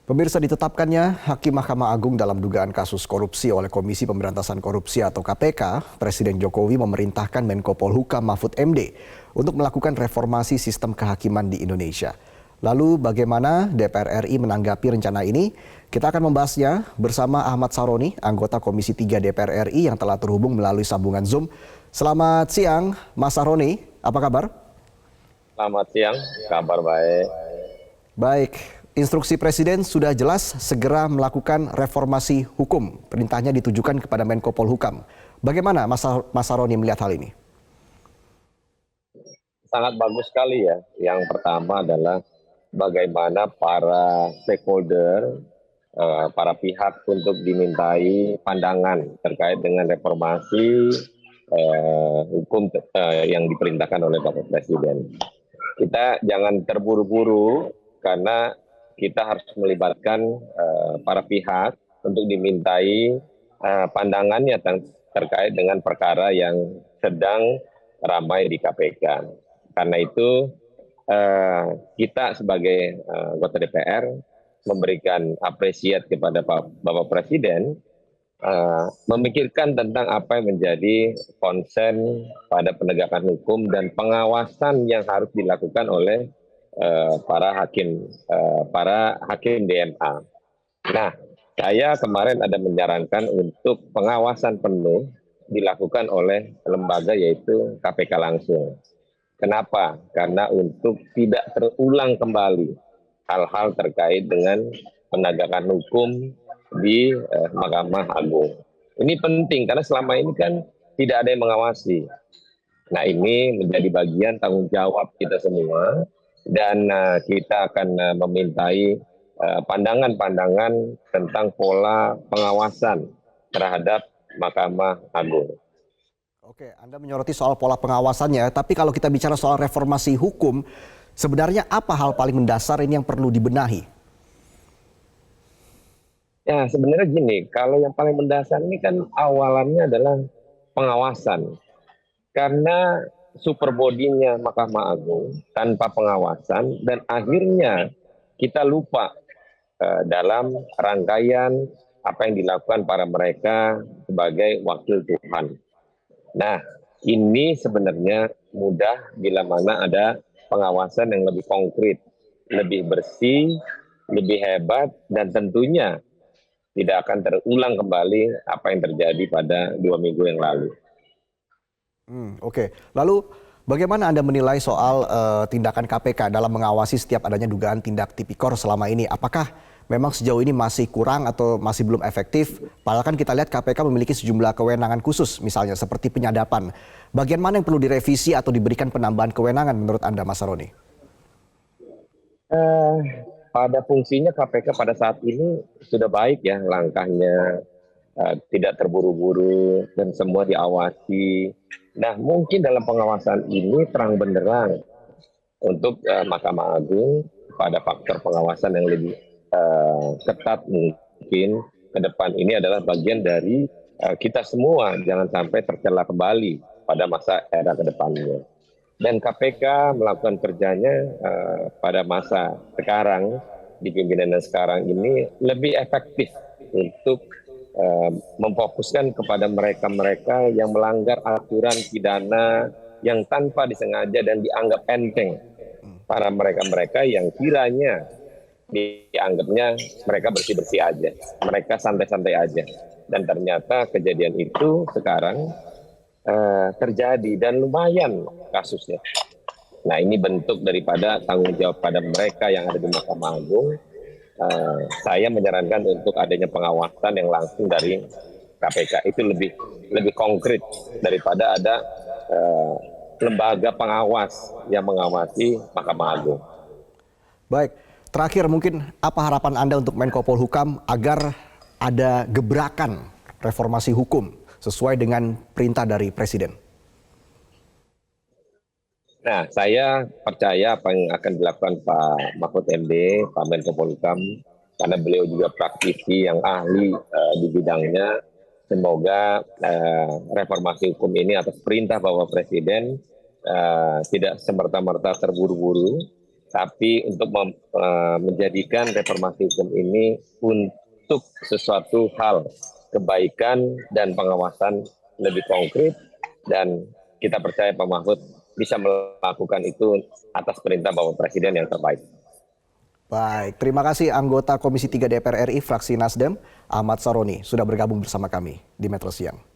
Pemirsa, ditetapkannya Hakim Mahkamah Agung dalam dugaan kasus korupsi oleh Komisi Pemberantasan Korupsi atau KPK, Presiden Jokowi memerintahkan Menko Polhukam Mahfud MD untuk melakukan reformasi sistem kehakiman di Indonesia. Lalu bagaimana DPR RI menanggapi rencana ini? Kita akan membahasnya bersama Ahmad Saroni, anggota Komisi 3 DPR RI yang telah terhubung melalui sambungan Zoom. Selamat siang, Mas Saroni, apa kabar? Selamat siang, kabar baik. Baik, instruksi Presiden sudah jelas segera melakukan reformasi hukum. Perintahnya ditujukan kepada Menko Polhukam. Bagaimana Mas Saroni melihat hal ini? Sangat bagus sekali ya. Yang pertama adalah bagaimana para stakeholder, para pihak untuk dimintai pandangan terkait dengan reformasi hukum yang diperintahkan oleh Bapak Presiden. Kita jangan terburu-buru karena kita harus melibatkan para pihak untuk dimintai pandangannya terkait dengan perkara yang sedang ramai di KPK. Karena itu kita sebagai anggota DPR memberikan apresiat kepada Bapak Presiden memikirkan tentang apa yang menjadi konsen pada penegakan hukum dan pengawasan yang harus dilakukan oleh para hakim DMA. Nah, saya kemarin ada menyarankan untuk pengawasan penuh dilakukan oleh lembaga yaitu KPK langsung. Kenapa? Karena untuk tidak terulang kembali hal-hal terkait dengan penegakan hukum di Mahkamah Agung. Ini penting karena selama ini kan tidak ada yang mengawasi. Nah, ini menjadi bagian tanggung jawab kita semua dan kita akan memintai pandangan-pandangan tentang pola pengawasan terhadap Mahkamah Agung. Oke, Anda menyoroti soal pola pengawasannya, tapi kalau kita bicara soal reformasi hukum, sebenarnya apa hal paling mendasar ini yang perlu dibenahi? Ya, sebenarnya gini, kalau yang paling mendasar ini kan awalannya adalah pengawasan. Karena superbodinya Mahkamah Agung tanpa pengawasan dan akhirnya kita lupa dalam rangkaian apa yang dilakukan para mereka sebagai wakil Tuhan. Nah, ini sebenarnya mudah bila mana ada pengawasan yang lebih konkret, lebih bersih, lebih hebat, dan tentunya tidak akan terulang kembali apa yang terjadi pada 2 minggu yang lalu. Oke. Lalu bagaimana Anda menilai soal tindakan KPK dalam mengawasi setiap adanya dugaan tindak tipikor selama ini? Apakah memang sejauh ini masih kurang atau masih belum efektif? Padahal kan kita lihat KPK memiliki sejumlah kewenangan khusus, misalnya seperti penyadapan. Bagian mana yang perlu direvisi atau diberikan penambahan kewenangan menurut Anda, Mas Saroni? Pada fungsinya KPK pada saat ini sudah baik ya langkahnya, tidak terburu-buru dan semua diawasi. Nah, mungkin dalam pengawasan ini terang benderang untuk Mahkamah Agung pada faktor pengawasan yang lebih ketat mungkin ke depan ini adalah bagian dari kita semua jangan sampai tercela kembali pada masa era ke depannya. Dan KPK melakukan kerjanya pada masa sekarang, di pimpinan sekarang ini lebih efektif untuk memfokuskan kepada mereka-mereka yang melanggar aturan pidana yang tanpa disengaja dan dianggap enteng. Para mereka-mereka yang kiranya dianggapnya mereka bersih-bersih aja, mereka santai-santai aja. Dan ternyata kejadian itu sekarang terjadi dan lumayan kasusnya. Nah, ini bentuk daripada tanggung jawab pada mereka yang ada di Mahkamah Agung. Saya menyarankan untuk adanya pengawasan yang langsung dari KPK. Itu lebih konkret daripada ada lembaga pengawas yang mengawasi Mahkamah Agung. Baik, terakhir mungkin apa harapan Anda untuk Menko Polhukam agar ada gebrakan reformasi hukum sesuai dengan perintah dari Presiden? Nah, saya percaya apa yang akan dilakukan Pak Mahfud MD, Pak Menko Polhukam, karena beliau juga praktisi yang ahli di bidangnya. Semoga reformasi hukum ini atas perintah Bapak Presiden tidak semerta-merta terburu-buru, Tapi untuk menjadikan reformasi hukum ini untuk sesuatu hal kebaikan dan pengawasan lebih konkret, dan kita percaya Pak Mahfud bisa melakukan itu atas perintah Bapak Presiden yang terbaik. Baik, terima kasih anggota Komisi 3 DPR RI fraksi Nasdem, Ahmad Saroni, sudah bergabung bersama kami di Metro Siang.